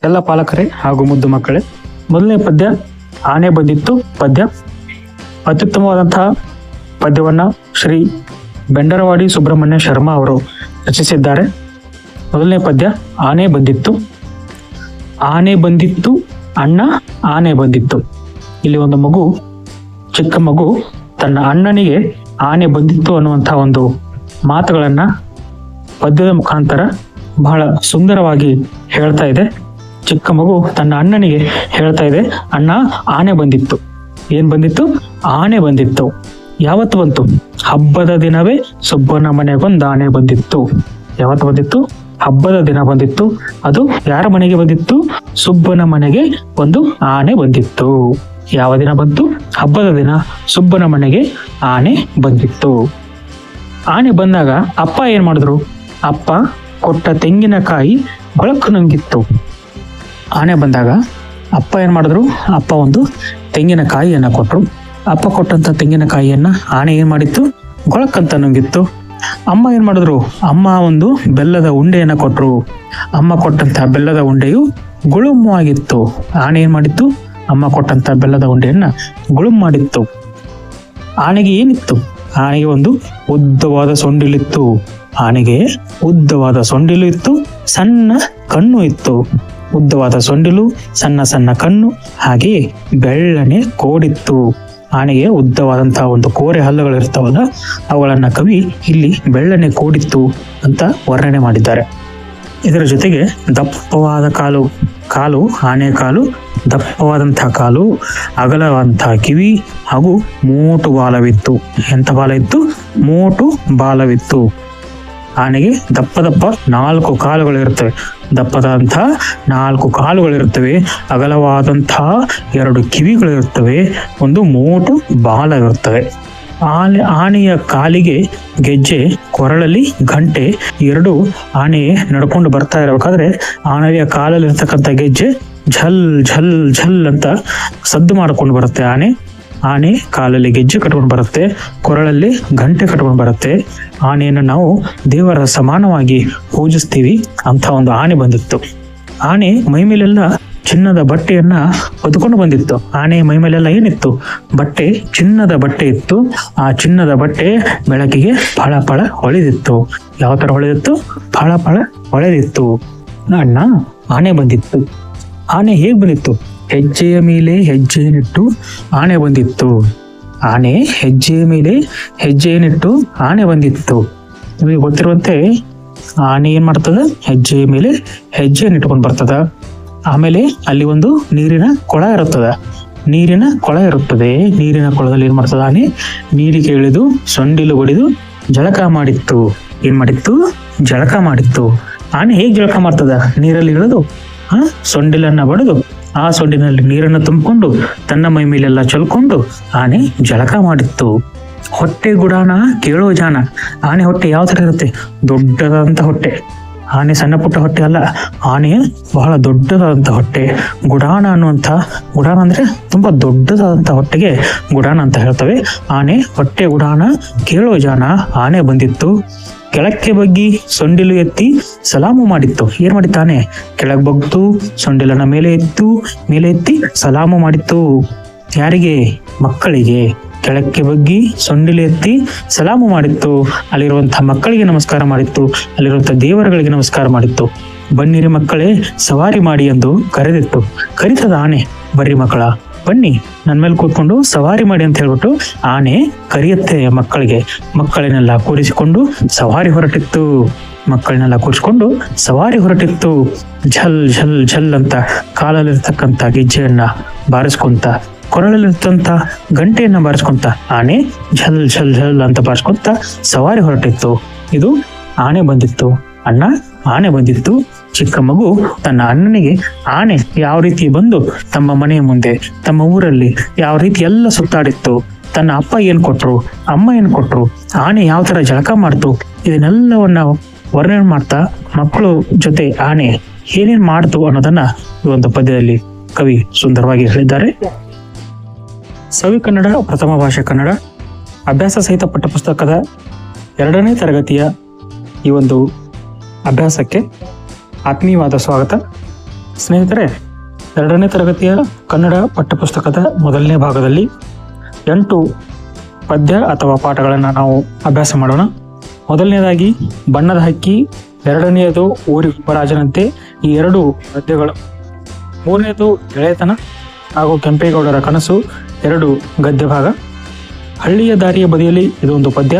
ಎಲ್ಲ ಪಾಲಕರೇ ಹಾಗೂ ಮುದ್ದು ಮಕ್ಕಳೇ, ಮೊದಲನೇ ಪದ್ಯ ಆನೆ ಬಂದಿತ್ತು ಪದ್ಯ. ಅತ್ಯುತ್ತಮವಾದಂತಹ ಪದ್ಯವನ್ನು ಶ್ರೀ ಬೆಂಡರವಾಡಿ ಸುಬ್ರಹ್ಮಣ್ಯ ಶರ್ಮಾ ಅವರು ರಚಿಸಿದ್ದಾರೆ. ಮೊದಲನೇ ಪದ್ಯ ಆನೆ ಬಂದಿತ್ತು. ಆನೆ ಬಂದಿತ್ತು ಅಣ್ಣ ಆನೆ ಬಂದಿತ್ತು. ಇಲ್ಲಿ ಒಂದು ಮಗು, ಚಿಕ್ಕ ಮಗು ತನ್ನ ಅಣ್ಣನಿಗೆ ಆನೆ ಬಂದಿತ್ತು ಅನ್ನುವಂತಹ ಒಂದು ಮಾತುಗಳನ್ನ ಪದ್ಯದ ಮುಖಾಂತರ ಬಹಳ ಸುಂದರವಾಗಿ ಹೇಳ್ತಾ ಇದೆ. ಚಿಕ್ಕ ಮಗು ತನ್ನ ಅಣ್ಣನಿಗೆ ಹೇಳ್ತಾ ಇದೆ, ಅಣ್ಣ ಆನೆ ಬಂದಿತ್ತು. ಏನ್ ಬಂದಿತ್ತು? ಆನೆ ಬಂದಿತ್ತು. ಯಾವತ್ತು ಬಂತು? ಹಬ್ಬದ ದಿನವೇ ಸುಬ್ಬನ ಮನೆಗೊಂದು ಆನೆ ಬಂದಿತ್ತು. ಯಾವತ್ತು ಬಂದಿತ್ತು? ಹಬ್ಬದ ದಿನ ಬಂದಿತ್ತು. ಅದು ಯಾರ ಮನೆಗೆ ಬಂದಿತ್ತು? ಸುಬ್ಬನ ಮನೆಗೆ ಒಂದು ಆನೆ ಬಂದಿತ್ತು. ಯಾವ ದಿನ ಬಂತು? ಹಬ್ಬದ ದಿನ ಸುಬ್ಬನ ಮನೆಗೆ ಆನೆ ಬಂದಿತ್ತು. ಆನೆ ಬಂದಾಗ ಅಪ್ಪ ಏನ್ ಮಾಡಿದ್ರು? ಅಪ್ಪ ಕೊಟ್ಟ ತೆಂಗಿನಕಾಯಿ ಗೊಳಕು ನುಂಗಿತ್ತು. ಆನೆ ಬಂದಾಗ ಅಪ್ಪ ಏನ್ ಮಾಡಿದ್ರು? ಅಪ್ಪ ಒಂದು ತೆಂಗಿನಕಾಯಿಯನ್ನ ಕೊಟ್ರು. ಅಪ್ಪ ಕೊಟ್ಟಂತ ತೆಂಗಿನಕಾಯಿಯನ್ನ ಆನೆ ಏನ್ ಮಾಡಿತ್ತು? ಗೊಳಕ್ಕಂತ ನುಂಗಿತ್ತು. ಅಮ್ಮ ಏನ್ ಮಾಡಿದ್ರು? ಅಮ್ಮ ಒಂದು ಬೆಲ್ಲದ ಉಂಡೆಯನ್ನ ಕೊಟ್ರು. ಅಮ್ಮ ಕೊಟ್ಟಂತ ಬೆಲ್ಲದ ಉಂಡೆಯು ಗುಳುಮು ಆಗಿತ್ತು. ಆನೆ ಏನ್ ಮಾಡಿತ್ತು? ಅಮ್ಮ ಕೊಟ್ಟಂತ ಬೆಲ್ಲದ ಉಂಡೆಯನ್ನ ಗುಳುಮ್ ಮಾಡಿತ್ತು. ಆನೆಗೆ ಏನಿತ್ತು? ಆನೆಗೆ ಒಂದು ಉದ್ದವಾದ ಸೊಂಡಿಲಿತ್ತು. ಆನೆಗೆ ಉದ್ದವಾದ ಸೊಂಡಿಲು ಇತ್ತು, ಸಣ್ಣ ಕಣ್ಣು ಇತ್ತು. ಉದ್ದವಾದ ಸೊಂಡಿಲು, ಸಣ್ಣ ಸಣ್ಣ ಕಣ್ಣು, ಹಾಗೆಯೇ ಬೆಳ್ಳನೆ ಕೋಡಿತ್ತು. ಆನೆಗೆ ಉದ್ದವಾದಂತಹ ಒಂದು ಕೋರೆ ಹಲ್ಲುಗಳು ಇರ್ತಾವಲ್ಲ, ಅವುಗಳನ್ನ ಕವಿ ಇಲ್ಲಿ ಬೆಳ್ಳನೆ ಕೋಡಿತ್ತು ಅಂತ ವರ್ಣನೆ ಮಾಡಿದ್ದಾರೆ. ಇದರ ಜೊತೆಗೆ ದಪ್ಪವಾದ ಕಾಲು ಆನೆ ಕಾಲು, ದಪ್ಪವಾದಂತಹ ಕಾಲು, ಅಗಲವಾದಂತಹ ಕಿವಿ ಹಾಗೂ ಮೋಟು ಬಾಲವಿತ್ತು. ಎಂಥ ಬಾಲ ಇತ್ತು? ಮೋಟು ಬಾಲವಿತ್ತು. ಆನೆಗೆ ದಪ್ಪ 4 ಕಾಲುಗಳಿರುತ್ತವೆ. ದಪ್ಪದಂತಹ 4 ಕಾಲುಗಳಿರುತ್ತವೆ, ಅಗಲವಾದಂತಹ 2 ಕಿವಿಗಳಿರುತ್ತವೆ, ಒಂದು ಮೋಟು ಬಾಲ ಇರುತ್ತವೆ. ಆನೆಯ ಕಾಲಿಗೆ ಗೆಜ್ಜೆ, ಕೊರಳಲ್ಲಿ ಗಂಟೆ. 2 ಆನೆ ನಡ್ಕೊಂಡು ಬರ್ತಾ ಇರಬೇಕಾದ್ರೆ ಆನೆಯ ಕಾಲಲ್ಲಿ ಇರ್ತಕ್ಕಂಥ ಗೆಜ್ಜೆ ಝಲ್ ಝಲ್ ಝಲ್ ಅಂತ ಸದ್ದು ಮಾಡ್ಕೊಂಡು ಬರುತ್ತೆ. ಆನೆ ಕಾಲಲ್ಲಿ ಗೆಜ್ಜೆ ಕಟ್ಕೊಂಡು ಬರುತ್ತೆ, ಕೊರಳಲ್ಲಿ ಗಂಟೆ ಕಟ್ಕೊಂಡು ಬರುತ್ತೆ. ಆನೆಯನ್ನು ನಾವು ದೇವರ ಸಮಾನವಾಗಿ ಪೂಜಿಸ್ತೀವಿ. ಅಂತ ಒಂದು ಆನೆ ಬಂದಿತ್ತು. ಆನೆ ಮೈಮೇಲೆಲ್ಲ ಚಿನ್ನದ ಬಟ್ಟೆಯನ್ನ ಹೊದ್ಕೊಂಡು ಬಂದಿತ್ತು. ಆನೆ ಮೈಮೇಲೆಲ್ಲ ಏನಿತ್ತು? ಬಟ್ಟೆ, ಚಿನ್ನದ ಬಟ್ಟೆ ಇತ್ತು. ಆ ಚಿನ್ನದ ಬಟ್ಟೆ ಬೆಳಕಿಗೆ ಫಳ ಫಳ ಹೊಳೆದಿತ್ತು. ಯಾವ ತರ ಹೊಳೆದಿತ್ತು? ಫಳ ಫಳ ಹೊಳೆದಿತ್ತು. ಅಣ್ಣ ಆನೆ ಬಂದಿತ್ತು. ಆನೆ ಹೇಗ್ ಬಂದಿತ್ತು? ಹೆಜ್ಜೆಯ ಮೇಲೆ ಹೆಜ್ಜೆಯನ್ನಿಟ್ಟು ಆನೆ ಬಂದಿತ್ತು. ಆನೆ ಹೆಜ್ಜೆಯ ಮೇಲೆ ಹೆಜ್ಜೆಯನ್ನಿಟ್ಟು ಆನೆ ಬಂದಿತ್ತು. ನಿಮಗೆ ಗೊತ್ತಿರುವಂತೆ ಆನೆ ಏನ್ ಮಾಡ್ತದ? ಹೆಜ್ಜೆಯ ಮೇಲೆ ಹೆಜ್ಜೆಯನ್ನು ಇಟ್ಕೊಂಡು ಬರ್ತದ. ಆಮೇಲೆ ಅಲ್ಲಿ ಒಂದು ನೀರಿನ ಕೊಳ ಇರುತ್ತದೆ. ನೀರಿನ ಕೊಳದಲ್ಲಿ ಏನ್ ಮಾಡ್ತದ? ಆನೆ ನೀರಿಗೆ ಇಳಿದು ಸೊಂಡಿಲು ಹೊಡೆದು ಜಳಕ ಮಾಡಿತ್ತು. ಏನ್ ಮಾಡಿತ್ತು? ಜಳಕ ಮಾಡಿತ್ತು. ಆನೆ ಹೇಗ್ ಜಳಕ ಮಾಡ್ತದ? ನೀರಲ್ಲಿ ಇಳಿದು ಸೊಂಡಿಲನ್ನ ಬಡಿದು ಆ ಸೊಂಡಿನಲ್ಲಿ ನೀರನ್ನು ತುಂಬಿಕೊಂಡು ತನ್ನ ಮೈ ಮೇಲೆಲ್ಲ ಚಲ್ಕೊಂಡು ಆನೆ ಜಳಕ ಮಾಡಿತ್ತು. ಹೊಟ್ಟೆ ಗುಡಾಣ ಕೇಳೋ ಜಾಣ. ಆನೆ ಹೊಟ್ಟೆ ಯಾವ ತರ ಇರುತ್ತೆ? ದೊಡ್ಡದಾದಂತ ಹೊಟ್ಟೆ. ಆನೆ ಸಣ್ಣ ಪುಟ್ಟ ಹೊಟ್ಟೆ ಅಲ್ಲ, ಆನೆ ಬಹಳ ದೊಡ್ಡದಾದಂತ ಹೊಟ್ಟೆ. ಗುಡಾಣ ಅಂದ್ರೆ ತುಂಬಾ ದೊಡ್ಡದಾದಂತ ಹೊಟ್ಟೆಗೆ ಗುಡಾಣ ಅಂತ ಹೇಳ್ತವೆ. ಆನೆ ಹೊಟ್ಟೆ ಗುಡಾಣ ಕೇಳೋ ಜಾಣ. ಆನೆ ಬಂದಿತ್ತು. ಕೆಳಕ್ಕೆ ಬಗ್ಗಿ ಸೊಂಡಿಲು ಎತ್ತಿ ಸಲಾಮು ಮಾಡಿತ್ತು. ಏನ್ ಮಾಡಿತ್ತು? ಆನೆ ಕೆಳಗೆ ಬಗ್ತು ಸೊಂಡಿಲನ ಮೇಲೆ ಎತ್ತಿ ಸಲಾಮು ಮಾಡಿತ್ತು. ಯಾರಿಗೆ? ಮಕ್ಕಳಿಗೆ. ಕೆಳಕ್ಕೆ ಬಗ್ಗಿ ಸೊಂಡಿಲು ಎತ್ತಿ ಸಲಾಮು ಮಾಡಿತ್ತು. ಅಲ್ಲಿರುವಂತಹ ಮಕ್ಕಳಿಗೆ ನಮಸ್ಕಾರ ಮಾಡಿತ್ತು. ಅಲ್ಲಿರುವಂತಹ ದೇವರುಗಳಿಗೆ ನಮಸ್ಕಾರ ಮಾಡಿತ್ತು. ಬನ್ನಿರಿ ಮಕ್ಕಳೇ ಸವಾರಿ ಮಾಡಿ ಎಂದು ಕರೆದಿತ್ತು. ಕರಿತದ ಆನೆ, ಬರ್ರಿ ಮಕ್ಕಳ, ಬನ್ನಿ ನನ್ನ ಮೇಲೆ ಕೂತ್ಕೊಂಡು ಸವಾರಿ ಮಾಡಿ ಅಂತ ಹೇಳ್ಬಿಟ್ಟು ಆನೆ ಕರೆಯುತ್ತೆ ಮಕ್ಕಳಿಗೆ. ಮಕ್ಕಳನ್ನೆಲ್ಲ ಕೂರಿಸಿಕೊಂಡು ಸವಾರಿ ಹೊರಟಿತ್ತು. ಝಲ್ ಝಲ್ ಝಲ್ ಅಂತ ಕಾಲಲ್ಲಿರ್ತಕ್ಕಂಥ ಗೆಜ್ಜೆಯನ್ನ ಬಾರಿಸ್ಕೊಂತ, ಕೊರಳಲ್ಲಿರ್ತಂತ ಗಂಟೆಯನ್ನ ಬಾರಿಸ್ಕೊಂತ ಆನೆ ಝಲ್ ಝಲ್ ಝಲ್ ಅಂತ ಬಾರಿಸ್ಕೊಂತ ಸವಾರಿ ಹೊರಟಿತ್ತು. ಇದು ಆನೆ ಬಂದಿತ್ತು. ಅಣ್ಣ ಆನೆ ಬಂದಿತ್ತು. ಚಿಕ್ಕ ಮಗು ತನ್ನ ಅಣ್ಣನಿಗೆ ಆನೆ ಯಾವ ರೀತಿ ಬಂದು ತಮ್ಮ ಮನೆಯ ಮುಂದೆ, ತಮ್ಮ ಊರಲ್ಲಿ ಯಾವ ರೀತಿ ಎಲ್ಲ ಸುತ್ತಾಡಿತ್ತು, ತನ್ನ ಅಪ್ಪ ಏನ್ ಕೊಟ್ರು, ಅಮ್ಮ ಏನ್ ಕೊಟ್ರು, ಆನೆ ಯಾವ ತರ ಜಳಕ ಮಾಡ್ತು, ಇದನ್ನೆಲ್ಲವನ್ನ ವರ್ಣನೆ ಮಾಡ್ತಾ ಮಕ್ಕಳು ಜೊತೆ ಆನೆ ಏನೇನ್ ಮಾಡ್ತು ಅನ್ನೋದನ್ನ ಈ ಒಂದು ಪದ್ಯದಲ್ಲಿ ಕವಿ ಸುಂದರವಾಗಿ ಹೇಳಿದ್ದಾರೆ. ಸವಿ ಕನ್ನಡ ಪ್ರಥಮ ಭಾಷೆ ಕನ್ನಡ ಅಭ್ಯಾಸ ಸಹಿತ ಪಠ್ಯಪುಸ್ತಕದ 2ನೇ ತರಗತಿಯ ಈ ಒಂದು ಅಭ್ಯಾಸಕ್ಕೆ ಆತ್ಮೀಯವಾದ ಸ್ವಾಗತ. ಸ್ನೇಹಿತರೆ, 2ನೇ ತರಗತಿಯ ಕನ್ನಡ ಪಠ್ಯಪುಸ್ತಕದ ಮೊದಲನೇ ಭಾಗದಲ್ಲಿ 8 ಪದ್ಯ ಅಥವಾ ಪಾಠಗಳನ್ನು ನಾವು ಅಭ್ಯಾಸ ಮಾಡೋಣ. ಮೊದಲನೇದಾಗಿ ಬಣ್ಣದ ಹಕ್ಕಿ, 2ನೇದು ಊರಿ ಉಪರಾಜನಂತೆ, ಈ 2 ಪದ್ಯಗಳು. 3ನೇದು ಗೆಳೆತನ ಹಾಗೂ ಕೆಂಪೇಗೌಡರ ಕನಸು, 2 ಗದ್ಯ ಭಾಗ. ಹಳ್ಳಿಯ ದಾರಿಯ ಬದಿಯಲ್ಲಿ ಇದೊಂದು ಪದ್ಯ.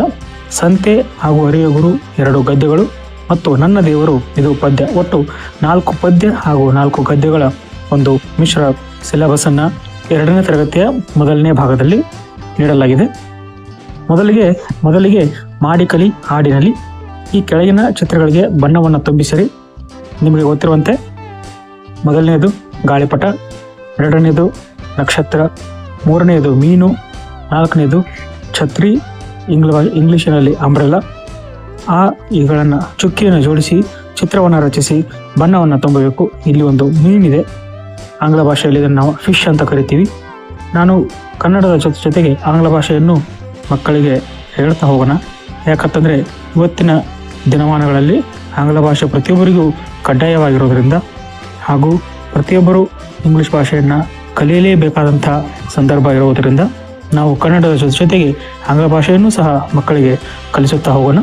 ಸಂತೆ ಹಾಗೂ ಅರಿಯ ಗುರು 2 ಗದ್ಯಗಳು ಮತ್ತು ನನ್ನ ದೇವರು ಇದು ಪದ್ಯ. ಒಟ್ಟು 4 ಪದ್ಯ ಹಾಗೂ 4 ಗದ್ಯಗಳ ಒಂದು ಮಿಶ್ರ ಸಿಲೆಬಸ್ ಅನ್ನ 2ನೇ ತರಗತಿಯ ಮೊದಲನೇ ಭಾಗದಲ್ಲಿ ನೀಡಲಾಗಿದೆ. ಮೊದಲಿಗೆ ಮಾಡಿ ಕಲಿ ಹಾಡಿನಲ್ಲಿ ಈ ಕೆಳಗಿನ ಚಿತ್ರಗಳಿಗೆ ಬಣ್ಣವನ್ನು ತುಂಬಿಸಿರಿ. ನಿಮಗೆ ಗೊತ್ತಿರುವಂತೆ 1ನೇದು ಗಾಳಿಪಟ, 2ನೇದು ನಕ್ಷತ್ರ, 3ನೇದು ಮೀನು, 4ನೇದು ಛತ್ರಿ, ಇಂಗ್ಲಿಷಿನಲ್ಲಿ ಅಂಬ್ರೆಲಾ. ಇವುಗಳನ್ನು ಚುಕ್ಕಿಯನ್ನು ಜೋಡಿಸಿ ಚಿತ್ರವನ್ನು ರಚಿಸಿ ಬಣ್ಣವನ್ನು ತುಂಬಬೇಕು. ಇಲ್ಲಿ ಒಂದು ಮೀನಿದೆ, ಆಂಗ್ಲ ಭಾಷೆಯಲ್ಲಿ ಇದನ್ನು ನಾವು ಫಿಶ್ ಅಂತ ಕರಿತೀವಿ. ನಾನು ಕನ್ನಡದ ಜೊತೆಗೆ ಆಂಗ್ಲ ಭಾಷೆಯನ್ನು ಮಕ್ಕಳಿಗೆ ಹೇಳ್ತಾ ಹೋಗೋಣ. ಯಾಕಂತಂದರೆ ಇವತ್ತಿನ ದಿನಮಾನಗಳಲ್ಲಿ ಆಂಗ್ಲ ಭಾಷೆ ಪ್ರತಿಯೊಬ್ಬರಿಗೂ ಕಡ್ಡಾಯವಾಗಿರೋದ್ರಿಂದ ಹಾಗೂ ಪ್ರತಿಯೊಬ್ಬರು ಇಂಗ್ಲಿಷ್ ಭಾಷೆಯನ್ನು ಕಲಿಯಲೇಬೇಕಾದಂಥ ಸಂದರ್ಭ ಇರುವುದರಿಂದ ನಾವು ಕನ್ನಡದ ಜೊತೆಗೆ ಆಂಗ್ಲ ಭಾಷೆಯನ್ನು ಸಹ ಮಕ್ಕಳಿಗೆ ಕಲಿಸುತ್ತಾ ಹೋಗೋಣ.